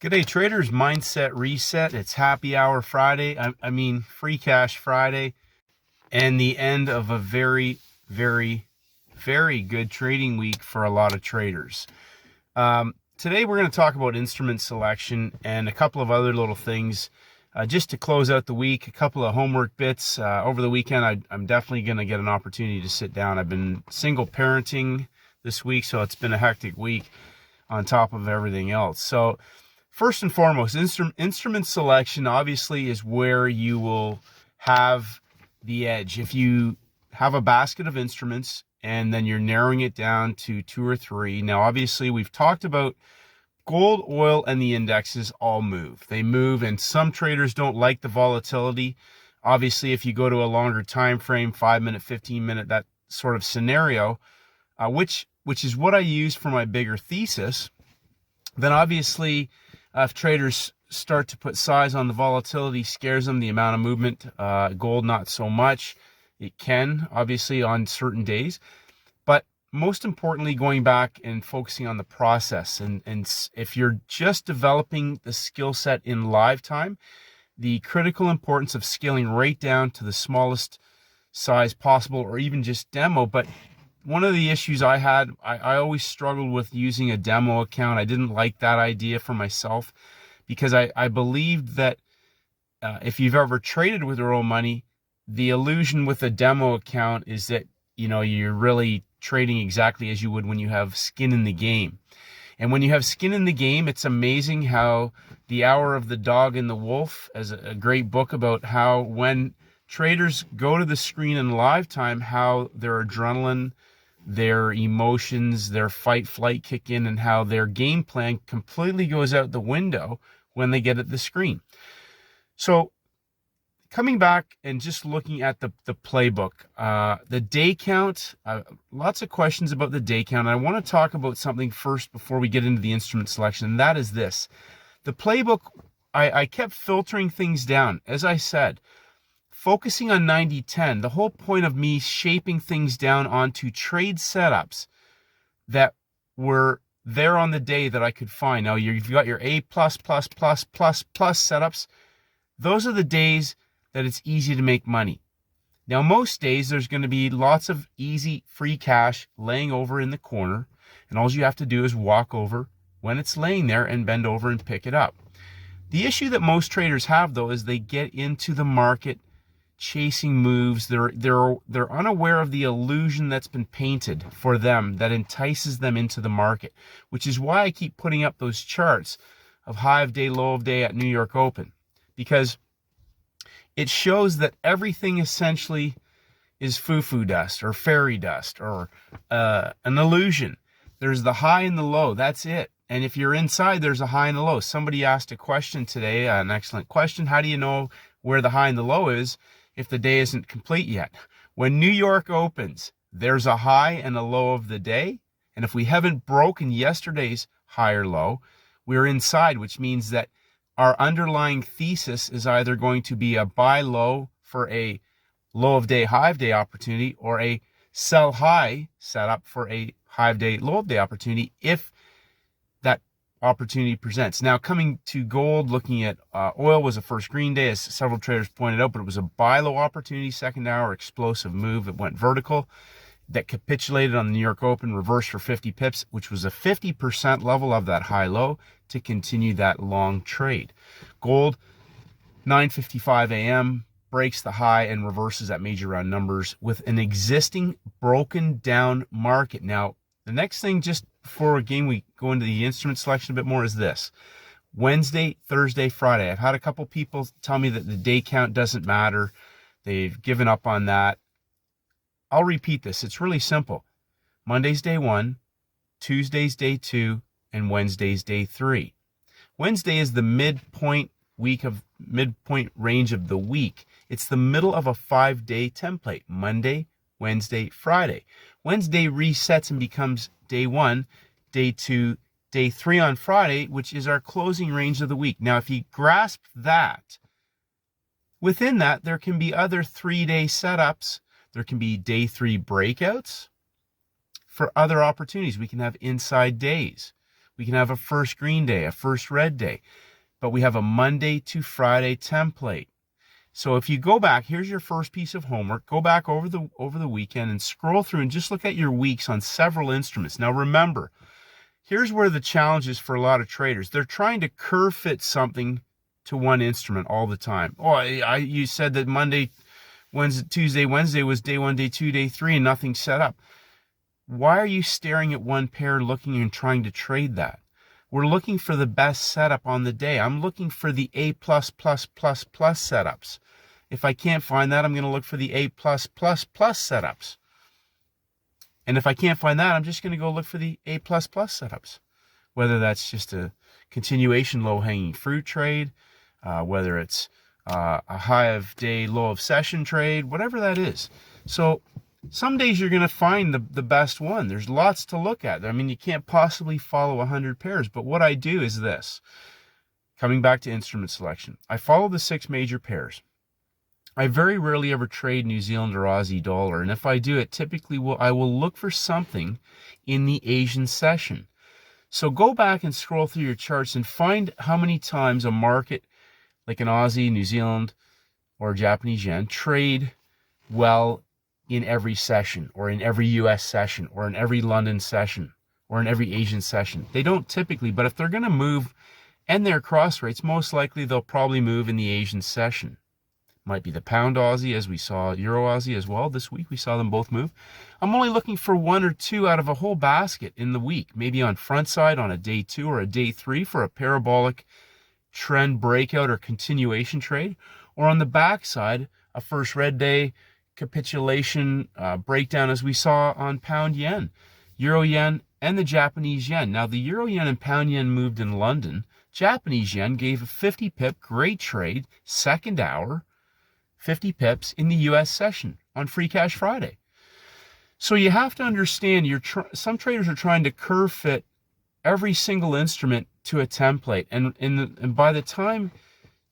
Good day, traders. Mindset reset. It's happy hour Friday. I mean, free cash Friday, and the end of a very, very, very good trading week for a lot of traders. Today, we're going to talk about instrument selection and a couple of other little things. Just to close out the week, a couple of homework bits. Over the weekend, I'm definitely going to get an opportunity to sit down. I've been single parenting this week, so it's been a hectic week on top of everything else. So first and foremost, instrument selection obviously is where you will have the edge. If you have a basket of instruments and then you're narrowing it down to 2 or 3. Now, obviously, we've talked about gold, oil, and the indexes all move. They move, and some traders don't like the volatility. Obviously, if you go to a longer time frame, 5-minute, 15-minute, that sort of scenario, which is what I use for my bigger thesis, then obviously, if traders start to put size on the volatility, scares them, the amount of movement, gold not so much. It can, obviously, on certain days. But most importantly, going back and focusing on the process. And if you're just developing the skill set in live time, the critical importance of scaling right down to the smallest size possible, or even just demo. But one of the issues I had, I always struggled with using a demo account. I didn't like that idea for myself because I believed that if you've ever traded with real money, the illusion with a demo account is that, you're really trading exactly as you would when you have skin in the game. And when you have skin in the game, it's amazing how The Hour of the Dog and the Wolf, as a great book about how when traders go to the screen in live time, how their adrenaline, their emotions, their fight flight kick in, and how their game plan completely goes out the window when they get at the screen. So coming back and just looking at the playbook, the day count, lots of questions about the day count. I want to talk about something first before we get into the instrument selection, and that is this. The playbook, I kept filtering things down. As I said, focusing on 90-10, the whole point of me shaping things down onto trade setups that were there on the day that I could find. Now, you've got your A+++++ setups. Those are the days that it's easy to make money. Now, most days, there's going to be lots of easy free cash laying over in the corner, and all you have to do is walk over when it's laying there and bend over and pick it up. The issue that most traders have, though, is they get into the market chasing moves. They're unaware of the illusion that's been painted for them that entices them into the market, which is why I keep putting up those charts of high of day, low of day at New York Open, because it shows that everything essentially is foo-foo dust or fairy dust or an illusion. There's the high and the low. That's it. And if you're inside, there's a high and a low. Somebody asked a question today, an excellent question. How do you know where the high and the low is if the day isn't complete yet? When New York opens, there's a high and a low of the day. And if we haven't broken yesterday's high or low, we're inside, which means that our underlying thesis is either going to be a buy low for a low of day, high of day opportunity, or a sell high setup for a high of day, low of day opportunity if that opportunity presents. Now, coming to gold, looking at oil was a first green day, as several traders pointed out, but it was a buy low opportunity, second hour explosive move. It went vertical, that capitulated on the New York Open, reversed for 50 pips, which was a 50% level of that high low to continue that long trade. Gold, 9:55 a.m., breaks the high and reverses at major round numbers with an existing broken down market. Now, the next thing, just before again we go into the instrument selection a bit more, is this. Wednesday, Thursday, Friday. I've had a couple people tell me that the day count doesn't matter. They've given up on that. I'll repeat this. It's really simple. Monday's day 1, Tuesday's day 2, and Wednesday's day 3. Wednesday is the midpoint range of the week. It's the middle of a 5-day template. Monday, Wednesday, Friday. Wednesday resets and becomes day 1, day 2, day 3 on Friday, which is our closing range of the week. Now, if you grasp that, within that, there can be other 3-day setups. There can be day 3 breakouts for other opportunities. We can have inside days. We can have a first green day, a first red day, but we have a Monday to Friday template. So if you go back, here's your first piece of homework. Go back over the weekend and scroll through and just look at your weeks on several instruments. Now remember, here's where the challenge is for a lot of traders. They're trying to curve fit something to one instrument all the time. Oh, you said that Monday, Wednesday, Tuesday, Wednesday was day 1, day 2, day 3, and nothing's set up. Why are you staring at one pair looking and trying to trade that? We're looking for the best setup on the day. I'm looking for the A++++ setups. If I can't find that, I'm going to look for the A+++ setups. And if I can't find that, I'm just going to go look for the A++ setups. Whether that's just a continuation low-hanging fruit trade, whether it's a high of day, low of session trade, whatever that is. So some days you're going to find the best one. There's lots to look at. I mean, you can't possibly follow 100 pairs. But what I do is this. Coming back to instrument selection, I follow the 6 major pairs. I very rarely ever trade New Zealand or Aussie dollar. And if I do it, typically I will look for something in the Asian session. So go back and scroll through your charts and find how many times a market like an Aussie, New Zealand, or Japanese yen trade well in every session, or in every US session, or in every London session, or in every Asian session. They don't typically, but if they're going to move and their cross rates, most likely they'll probably move in the Asian session. Might be the pound Aussie, as we saw Euro Aussie as well. This week we saw them both move. I'm only looking for 1 or 2 out of a whole basket in the week, maybe on front side on a day 2 or a day 3 for a parabolic trend breakout or continuation trade, or on the back side, a first red day capitulation breakdown, as we saw on pound yen, Euro yen, and the Japanese yen. Now the Euro yen and pound yen moved in London. Japanese yen gave a 50 pip great trade, second hour, 50 pips in the US session on Free Cash Friday. So you have to understand, some traders are trying to curve fit every single instrument to a template, and by the time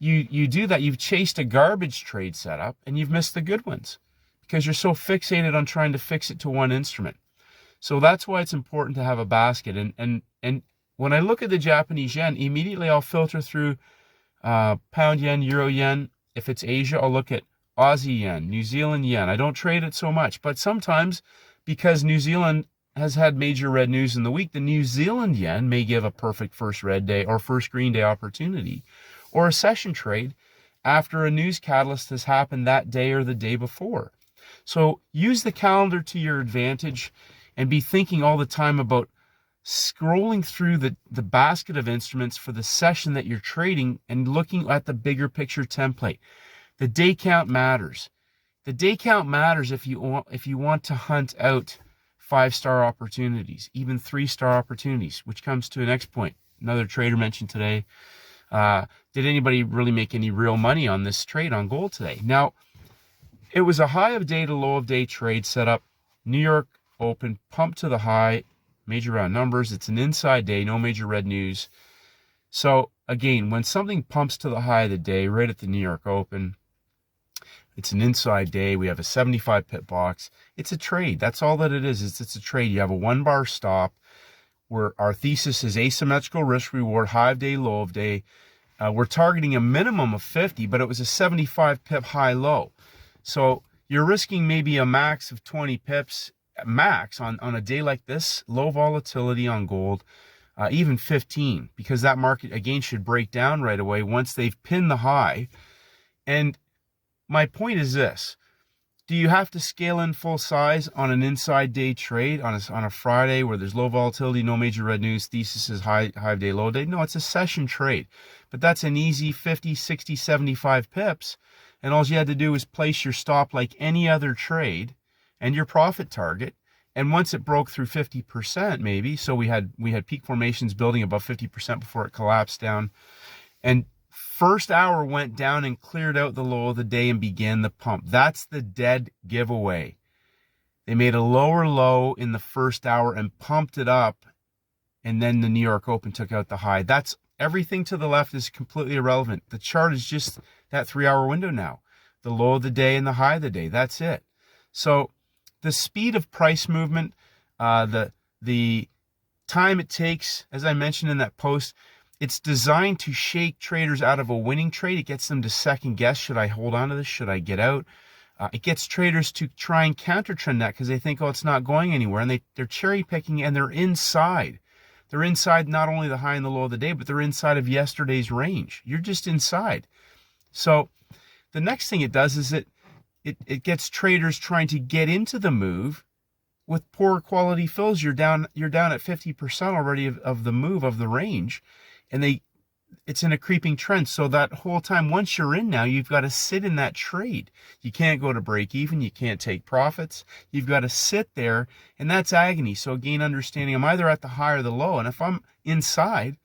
you do that, you've chased a garbage trade setup and you've missed the good ones because you're so fixated on trying to fix it to one instrument. So that's why it's important to have a basket. And when I look at the Japanese yen, immediately I'll filter through pound yen, Euro yen. If it's Asia, I'll look at Aussie yen, New Zealand yen. I don't trade it so much, but sometimes because New Zealand has had major red news in the week, the New Zealand yen may give a perfect first red day or first green day opportunity, or a session trade after a news catalyst has happened that day or the day before. So use the calendar to your advantage and be thinking all the time about scrolling through the basket of instruments for the session that you're trading and looking at the bigger picture template. The day count matters. The day count matters if you want to hunt out 5-star opportunities, even 3-star opportunities, which comes to the next point. Another trader mentioned today, did anybody really make any real money on this trade on gold today? Now, it was a high of day to low of day trade set up. New York open, pumped to the high, major round numbers. It's an inside day, no major red news. So again, when something pumps to the high of the day, right at the New York open, it's an inside day. We have a 75 pip box. It's a trade. That's all that it is. It's a trade. You have a 1-bar stop where our thesis is asymmetrical risk reward, high of day, low of day. We're targeting a minimum of 50, but it was a 75 pip high low. So you're risking maybe a max of 20 pips max on a day like this, low volatility on gold, even 15, because that market again should break down right away once they've pinned the high. And my point is this: do you have to scale in full size on an inside day trade on a Friday where there's low volatility, no major red news, thesis is high of day, low day? No, it's a session trade, but that's an easy 50, 60, 75 pips. And all you had to do was place your stop like any other trade and your profit target. And once it broke through 50%, maybe, so we had peak formations building above 50% before it collapsed down. And first hour went down and cleared out the low of the day and began the pump. That's the dead giveaway. They made a lower low in the first hour and pumped it up. And then the New York Open took out the high. That's everything to the left is completely irrelevant. The chart is just that 3-hour window now. The low of the day and the high of the day. That's it. So the speed of price movement, the time it takes, as I mentioned in that post, it's designed to shake traders out of a winning trade. It gets them to second guess, should I hold on to this? Should I get out? It gets traders to try and counter trend that because they think, oh, it's not going anywhere. And they're cherry picking and they're inside. They're inside not only the high and the low of the day, but they're inside of yesterday's range. You're just inside. So the next thing it does is it gets traders trying to get into the move with poor quality fills. You're down at 50% already of the move of the range, and it's in a creeping trend. So that whole time, once you're in now, you've got to sit in that trade. You can't go to break even. You can't take profits. You've got to sit there, and that's agony. So again, understanding I'm either at the high or the low, and if I'm inside,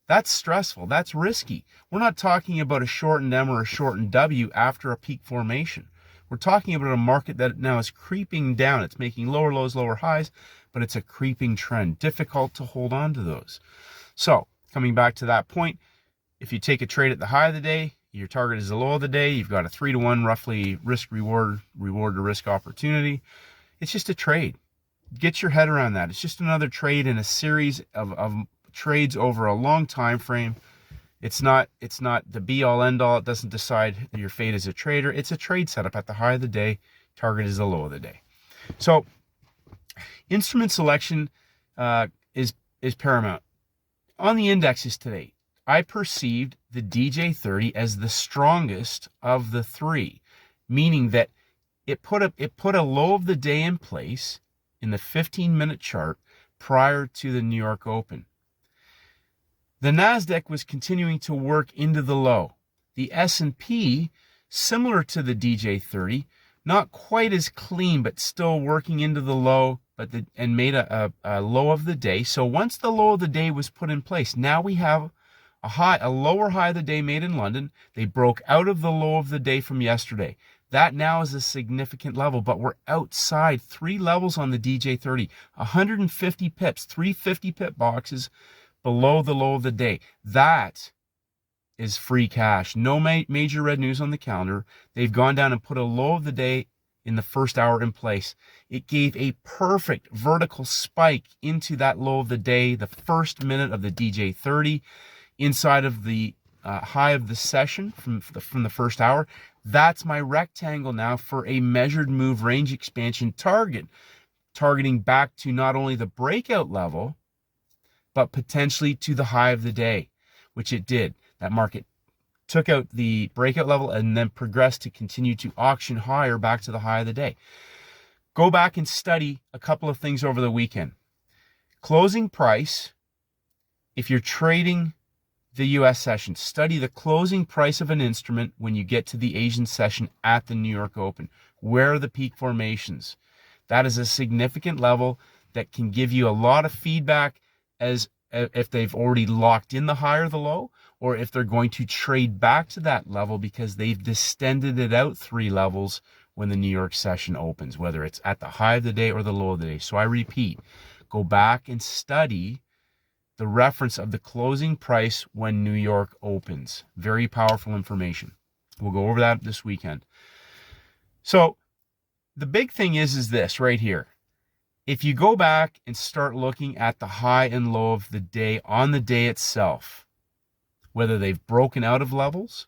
that's stressful. That's risky. We're not talking about a shortened M or a shortened W after a peak formation. We're talking about a market that now is creeping down. It's making lower lows, lower highs, but it's a creeping trend. Difficult to hold on to those. So coming back to that point, if you take a trade at the high of the day, your target is the low of the day, you've got a 3-to-1 roughly risk-reward, reward-to-risk opportunity. It's just a trade. Get your head around that. It's just another trade in a series of trades over a long time frame. It's not the be-all, end-all. It doesn't decide your fate as a trader. It's a trade setup at the high of the day. Target is the low of the day. So instrument selection is paramount. On the indexes today, I perceived the DJ30 as the strongest of the three, meaning that it put a low of the day in place in the 15-minute chart prior to the New York Open. The NASDAQ was continuing to work into the low. The S&P, similar to the DJ30, not quite as clean, but still working into the low, and made a low of the day. So once the low of the day was put in place, now we have a lower high of the day made in London. They broke out of the low of the day from yesterday. That now is a significant level, but we're outside 3 levels on the DJ30. 150 pips, 350 pip boxes below the low of the day. That is free cash. No major red news on the calendar. They've gone down and put a low of the day in the first hour in place. It gave a perfect vertical spike into that low of the day, the first minute of the DJ30, inside of the high of the session from the first hour. That's my rectangle now for a measured move range expansion target, targeting back to not only the breakout level, but potentially to the high of the day, which it did. That market took out the breakout level and then progressed to continue to auction higher back to the high of the day. Go back and study a couple of things over the weekend. Closing price, if you're trading the US session, study the closing price of an instrument when you get to the Asian session at the New York Open. Where are the peak formations? That is a significant level that can give you a lot of feedback as if they've already locked in the high or the low, or if they're going to trade back to that level because they've distended it out 3 levels when the New York session opens, whether it's at the high of the day or the low of the day. So I repeat, go back and study the reference of the closing price when New York opens. Very powerful information. We'll go over that this weekend. So the big thing is this right here. If you go back and start looking at the high and low of the day on the day itself, whether they've broken out of levels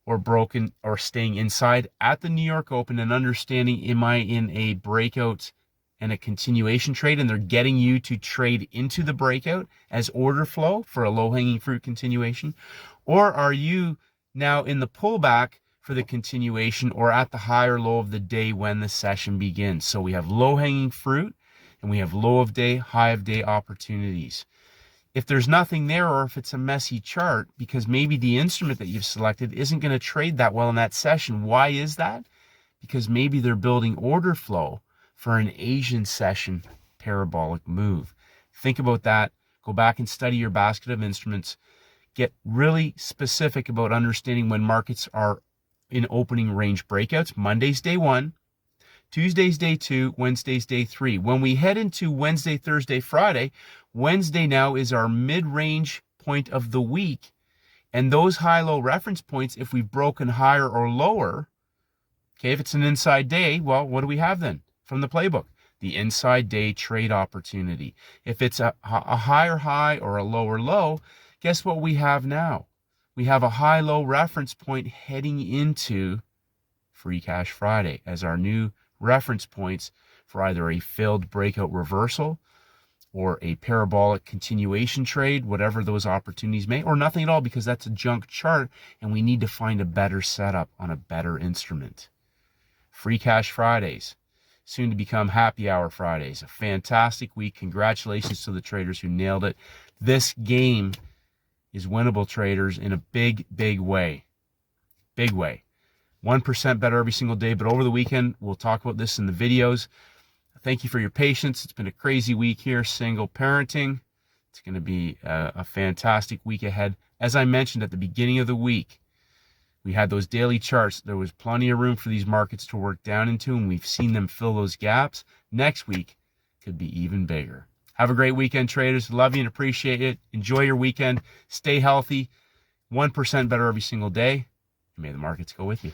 or staying inside at the New York Open, and understanding, am I in a breakout and a continuation trade, and they're getting you to trade into the breakout as order flow for a low-hanging fruit continuation? Or are you now in the pullback for the continuation or at the high or low of the day when the session begins? So we have low-hanging fruit and we have low of day, high of day opportunities. If there's nothing there, or if it's a messy chart because maybe the instrument that you've selected isn't going to trade that well in that session, why is that? Because maybe they're building order flow for an Asian session parabolic move. Think about that. Go back and study your basket of instruments. Get really specific about understanding when markets are in opening range breakouts. Monday's day 1, Tuesday's day 2, Wednesday's day 3. When we head into Wednesday, Thursday, Friday, Wednesday now is our mid-range point of the week. And those high-low reference points, if we've broken higher or lower, okay, if it's an inside day, well, what do we have then from the playbook? the inside day trade opportunity. If it's a higher high or a lower low, guess what we have now? We have a high-low reference point heading into Free Cash Friday as our new reference points for either a failed breakout reversal or a parabolic continuation trade, whatever those opportunities may, or nothing at all, because that's a junk chart and we need to find a better setup on a better instrument. Free Cash Fridays, soon to become Happy Hour Fridays. A fantastic week. Congratulations to the traders who nailed it. This game is winnable, traders, in a big, big way. Big way. 1% better every single day, but over the weekend, we'll talk about this in the videos. Thank you for your patience. It's been a crazy week here, single parenting. It's going to be a fantastic week ahead. As I mentioned at the beginning of the week, we had those daily charts. There was plenty of room for these markets to work down into, and we've seen them fill those gaps. Next week could be even bigger. Have a great weekend, traders. Love you and appreciate it. Enjoy your weekend. Stay healthy. 1% better every single day. And may the markets go with you.